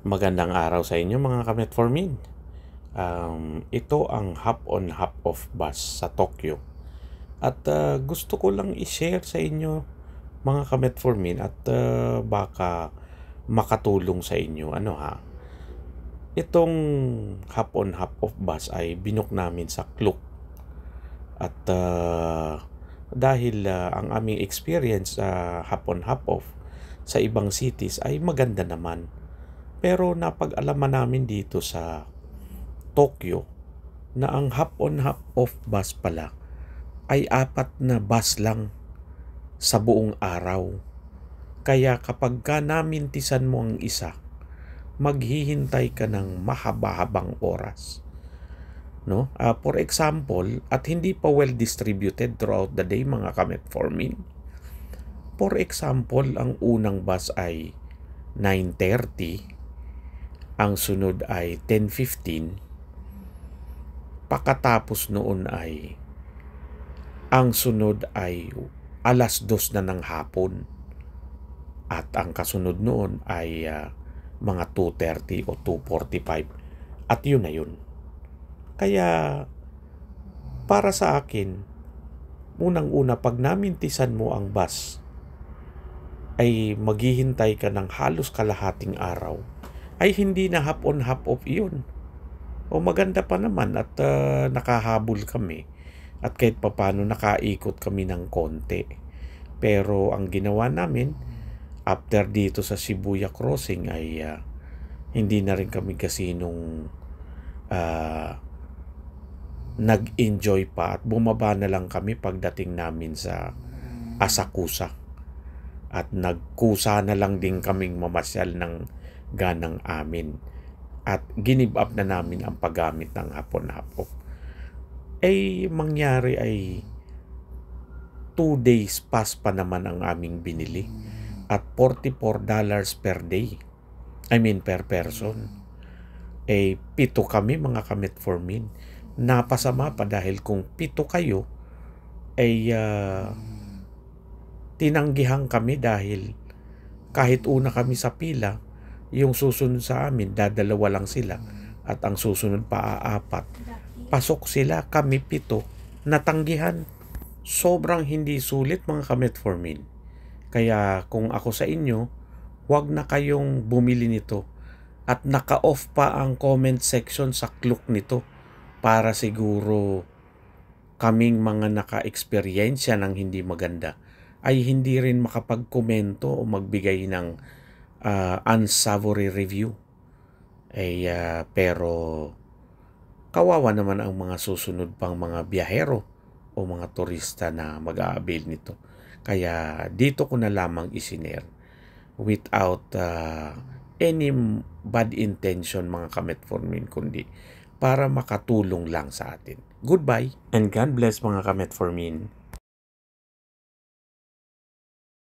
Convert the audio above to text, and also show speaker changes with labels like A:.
A: Magandang araw sa inyo mga ka-Metformin. Ito ang hop on hop off bus sa Tokyo. At gusto ko lang i-share sa inyo mga ka-Metformin at baka makatulong sa inyo. Itong hop on hop off bus ay binook namin sa Klook. At dahil ang aming experience sa hop on hop off sa ibang cities ay maganda naman. Pero napag-alaman namin dito sa Tokyo na ang hop-on hop-off bus pala ay 4 na bus lang sa buong araw. Kaya kapag ka namintisan mo ang isa, maghihintay ka ng mahaba-habang oras. No? For example, at hindi pa well distributed throughout the day mga ka-Metformin. For example, ang unang bus ay 9:30. Ang sunod ay 10:15. Pakatapos noon ay ang sunod ay 2:00 na ng hapon. At ang kasunod noon ay mga 2:30 o 2:45. At yun na yun. Kaya para sa akin, unang-una pag namintisan mo ang bus, ay maghihintay ka ng halos kalahating araw, ay hindi na hop on hop off yun. O maganda pa naman at nakahabol kami at kahit papano nakaikot kami ng konti. Pero ang ginawa namin after dito sa Shibuya Crossing ay hindi na rin kami kasinong nag-enjoy pa at bumaba na lang kami pagdating namin sa Asakusa. At nagkusa na lang din kaming mamasyal ng ganang amin. At ginib up na namin ang paggamit ng hapon-hapon. Mangyari ay 2 days pass pa naman ang aming binili. At $44 per day. Per person. 7 kami mga ka-Metformin. Napasama pa dahil kung 7 kayo, tinanggihan kami dahil kahit una kami sa pila, yung susunod sa amin, dadalawa lang sila at ang susunod pa 4. Pasok sila, kami 7, natanggihan. Sobrang hindi sulit mga ka-Metformin. Kaya kung ako sa inyo, huwag na kayong bumili nito at naka-off pa ang comment section sa Klook nito para siguro kaming mga naka-eksperyensya ng hindi maganda ay hindi rin makapag-komento o magbigay ng unsavory review. Pero kawawa naman ang mga susunod pang mga biyahero o mga turista na mag-aabil nito. Kaya dito ko na lamang isinare without any bad intention mga ka-Metformin, kundi para makatulong lang sa atin. Goodbye and God bless mga ka-Metformin.